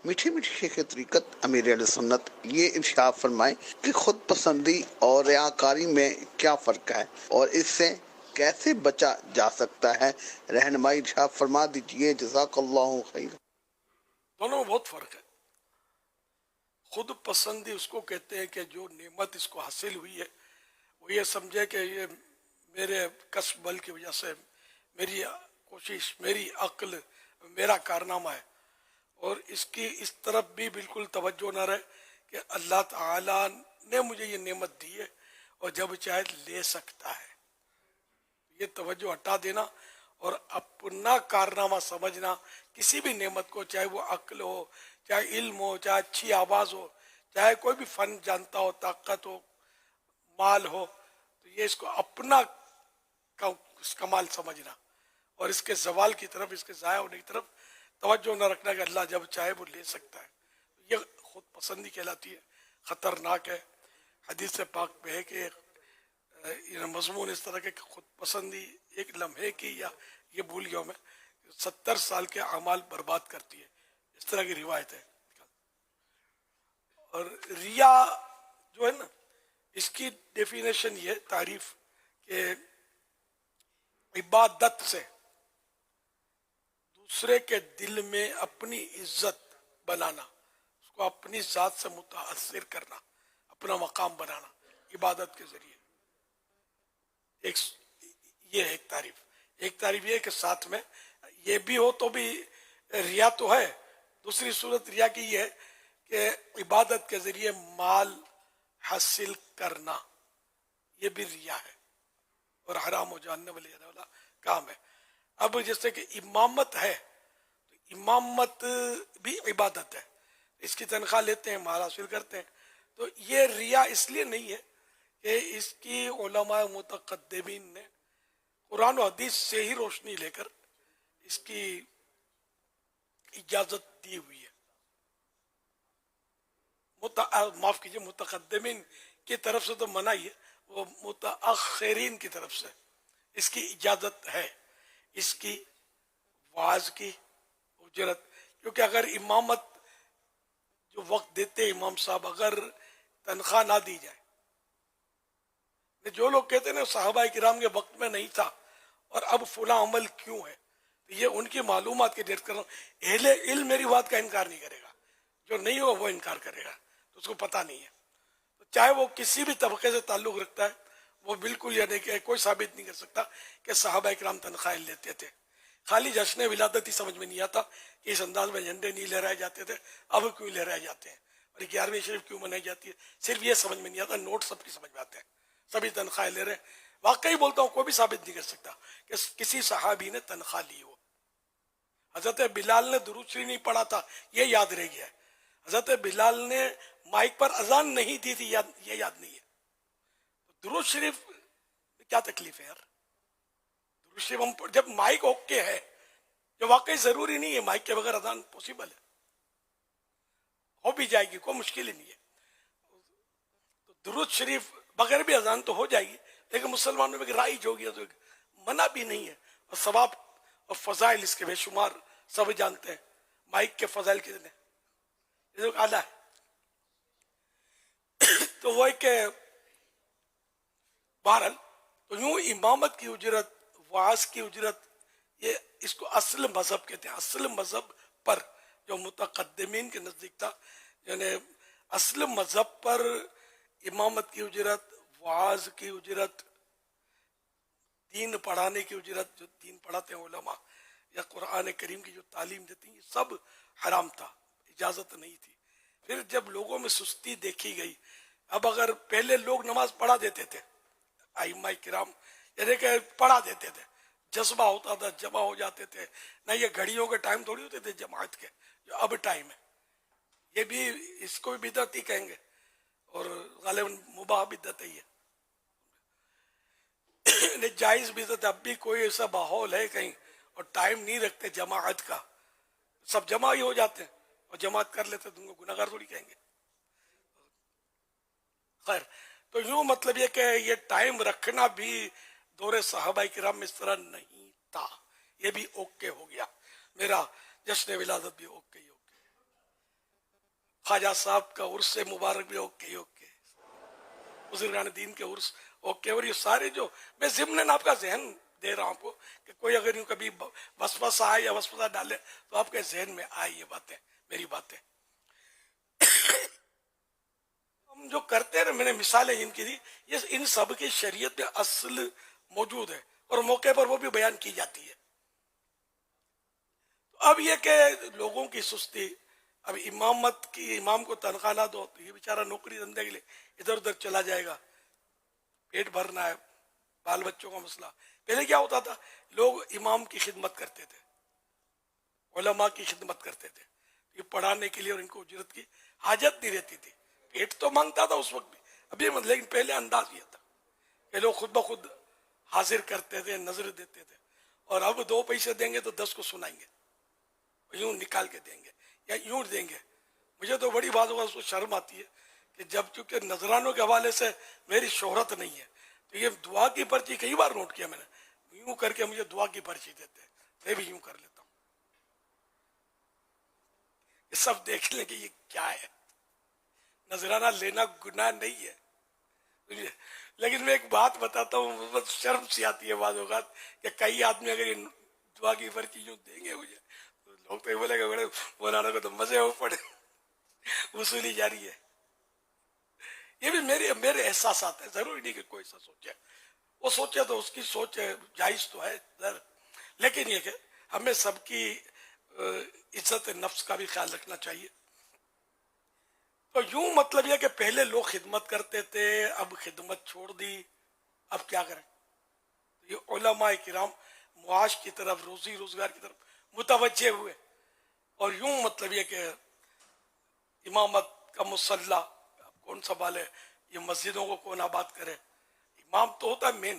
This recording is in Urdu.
میٹھی میٹھی شیخ طریقت امیر اہل سنت یہ ارشاد فرمائیں کہ خود پسندی اور ریاکاری میں کیا فرق ہے اور اس سے کیسے بچا جا سکتا ہے؟ رہنمائی ارشاد فرما دیجئے، جزاک اللہ خیر۔ دونوں میں بہت فرق ہے۔ خود پسندی اس کو کہتے ہیں کہ جو نعمت اس کو حاصل ہوئی ہے وہ یہ سمجھے کہ یہ میرے کسب بل کی وجہ سے، میری کوشش، میری عقل، میرا کارنامہ ہے، اور اس کی اس طرف بھی بالکل توجہ نہ رہے کہ اللہ تعالیٰ نے مجھے یہ نعمت دی ہے اور جب چاہے لے سکتا ہے۔ یہ توجہ ہٹا دینا اور اپنا کارنامہ سمجھنا کسی بھی نعمت کو، چاہے وہ عقل ہو، چاہے علم ہو، چاہے اچھی آواز ہو، چاہے کوئی بھی فن جانتا ہو، طاقت ہو، مال ہو، تو یہ اس کو اپنا اس کمال سمجھنا اور اس کے زوال کی طرف، اس کے ضائع ہونے کی طرف توجہ نہ رکھنا کہ اللہ جب چاہے وہ لے سکتا ہے۔ یہ خود پسندی کہلاتی ہے، خطرناک ہے۔ حدیث پاک میں ہے کہ مضمون اس طرح کے خود پسندی ایک لمحے کی، یا یہ بھول گیا میں، 70 سال کے اعمال برباد کرتی ہے، اس طرح کی روایت ہے۔ اور ریا جو ہے نا، اس کی ڈیفینیشن یہ تعریف کہ عبادت سے دوسرے کے دل میں اپنی عزت بنانا، اس کو اپنی ذات سے متاثر کرنا، اپنا مقام بنانا عبادت کے ذریعے۔ یہ ایک تعریف۔ ایک تعریف یہ ہے کہ ساتھ میں یہ بھی ہو تو بھی ریا تو ہے۔ دوسری صورت ریا کی یہ ہے کہ عبادت کے ذریعے مال حاصل کرنا، یہ بھی ریا ہے اور حرام ہو جاننے والا کام ہے۔ اب جیسے کہ امامت ہے، تو امامت بھی عبادت ہے، اس کی تنخواہ لیتے ہیں، مال حاصل کرتے ہیں، تو یہ ریا اس لیے نہیں ہے کہ اس کی علماء متقدمین نے قرآن و حدیث سے ہی روشنی لے کر اس کی اجازت دی ہوئی ہے۔ معاف کیجئے، متقدمین کی طرف سے تو منع ہی ہے، وہ متاخرین کی طرف سے اس کی اجازت ہے، اس کی واعظ کی اجرت۔ کیونکہ اگر امامت جو وقت دیتے امام صاحب، اگر تنخواہ نہ دی جائے، جو لوگ کہتے ہیں نا صحابہ کرام کے وقت میں نہیں تھا اور اب فلاں عمل کیوں ہے، یہ ان کی معلومات کے ڈیٹ کر رہا ہوں۔ اہل علم میری بات کا انکار نہیں کرے گا، جو نہیں ہو وہ انکار کرے گا، تو اس کو پتہ نہیں ہے۔ تو چاہے وہ کسی بھی طبقے سے تعلق رکھتا ہے، وہ بالکل یعنی کہ کوئی ثابت نہیں کر سکتا کہ صحابہ کرام تنخواہ لیتے تھے۔ خالی جشن ولادت ہی سمجھ میں نہیں آتا کہ اس انداز میں جھنڈے نہیں لہرائے جاتے تھے، اب کیوں لہرائے جاتے ہیں، اور 11ویں شریف کیوں منائی جاتی ہے، صرف یہ سمجھ میں نہیں آتا۔ نوٹ سب کی سمجھ میں آتے ہیں، سبھی تنخواہ لے رہے ہیں۔ واقعی بولتا ہوں، کوئی بھی ثابت نہیں کر سکتا کہ کسی صحابی نے تنخواہ لی ہو۔ حضرت بلال نے درود شریف نہیں پڑھا تھا، یہ یاد رہ گیا ہے۔ حضرت بلال نے مائک پر اذان نہیں دی تھی، یہ یاد نہیں ہے۔ درود شریف کیا تکلیف ہے یار؟ درود شریف ہم جب مائک اوکے ہے، جو واقعی ضروری نہیں ہے، مائک کے بغیر اذان پوسیبل ہے، ہو بھی جائے گی، کوئی مشکل ہی نہیں ہے۔ تو درود شریف بغیر بھی اذان تو ہو جائے گی، لیکن مسلمانوں میں رائج ہو گیا تو منع بھی نہیں ہے، اور ثواب اور فضائل اس کے بے شمار سب جانتے ہیں۔ مائک کے فضائل کتنے، یہ لوگ اعلیٰ ہے۔ تو وہ کہ بہرحال تو یوں امامت کی اجرت، وعظ کی اجرت، یہ اس کو اصل مذہب کہتے ہیں۔ اصل مذہب پر جو متقدمین کے نزدیک تھا، یعنی اصل مذہب پر امامت کی اجرت، وعظ کی اجرت، دین پڑھانے کی اجرت، جو دین پڑھاتے ہیں علماء، یا قرآن کریم کی جو تعلیم دیتی ہیں، سب حرام تھا، اجازت نہیں تھی۔ پھر جب لوگوں میں سستی دیکھی گئی، اب اگر پہلے لوگ نماز پڑھا دیتے تھے، ائمہ کرام یعنی کہ پڑھا دیتے تھے، جذبہ ہوتا تھا، جمع ہو جاتے تھے، نہ یہ گھڑیوں کے ٹائم تھوڑی ہوتے تھے جماعت کے جو اب ٹائم ہے۔ یہ بھی اس کو بھی بدعت ہی کہیں گے، اور غالباً مباح بدعت ہی ہے، جائز بدعت۔ اب بھی کوئی ایسا ماحول ہے کہیں اور ٹائم نہیں رکھتے جماعت کا، سب جمع ہی ہو جاتے ہیں اور جماعت کر لیتے، تم کو گناہگار تھوڑی کہیں گے۔ خیر، تو یوں مطلب یہ کہ یہ ٹائم رکھنا بھی دور صحابہ کرام میں اس طرح نہیں تھا، یہ بھی اوکے ہو گیا، میرا جشن ولادت بھی اوکے ہی اوکے۔ خواجہ صاحب کا عرس مبارک بھی اوکے اوکے، بزرگان دین کے عرس اوکے، اور یہ سارے جو میں ضمن آپ کا ذہن دے رہا ہوں آپ کو کہ کوئی اگر یوں کبھی وسوسہ آئے یا وسوسہ ڈالے تو آپ کے ذہن میں آئے یہ باتیں، میری باتیں ہم جو کرتے ہیں نا، میں نے مثالیں ان کی دی، یہ ان سب کی شریعت میں اصل موجود ہے اور موقع پر وہ بھی بیان کی جاتی ہے۔ اب یہ کہ لوگوں کی سستی، اب امامت کی، امام کو تنخواہ نہ دو تو یہ بیچارہ نوکری دھندے کے لیے ادھر ادھر چلا جائے گا، پیٹ بھرنا ہے، بال بچوں کا مسئلہ۔ پہلے کیا ہوتا تھا، لوگ امام کی خدمت کرتے تھے، علماء کی خدمت کرتے تھے، یہ پڑھانے کے لیے، اور ان کو اجرت کی حاجت نہیں رہتی تھی، پیٹ تو مانگتا تھا اس وقت بھی، ابھی لیکن پہلے انداز یہ تھا کہ لوگ خود بخود حاضر کرتے تھے، نظر دیتے تھے، اور اب 2 پیسے دیں گے تو 10 کو سنائیں گے، یوں نکال کے دیں گے یا یوں دیں گے۔ مجھے تو بڑی بات ہوگا، اس کو شرم آتی ہے کہ جب چونکہ نذرانوں کے حوالے سے میری شہرت نہیں ہے تو یہ دعا کی پرچی کئی بار نوٹ کیا میں نے، یوں کر کے مجھے دعا کی پرچی دیتے ہیں، میں بھی یوں کر لیتا ہوں، یہ سب دیکھ لیں کہ یہ کیا ہے۔ نذرانہ لینا گناہ نہیں ہے، لیکن میں ایک بات بتاتا ہوں، بہت شرم سی آتی ہے بعض اوقات کہ کئی آدمی اگر یہ دعا کی پرچی یوں دیں گے مجھے تو لوگ تو یہ بولے کہ بڑے مولانا کو تو مزے ہو پڑے، وصولی جاری ہے۔ یہ بھی میرے احساسات ہیں، ضروری نہیں کہ کوئی ایسا سوچے، وہ سوچے تو اس کی سوچ جائز تو ہے، لیکن یہ کہ ہمیں سب کی عزت نفس کا بھی خیال رکھنا چاہیے۔ تو یوں مطلب یہ کہ پہلے لوگ خدمت کرتے تھے، اب خدمت چھوڑ دی، اب کیا کریں؟ یہ علماء کرام معاش کی طرف، روزی روزگار کی طرف متوجہ ہوئے، اور یوں مطلب یہ کہ امامت کا مسلح کون سنبھالے، یہ مسجدوں کو کون آباد کرے؟ امام تو ہوتا ہے مین،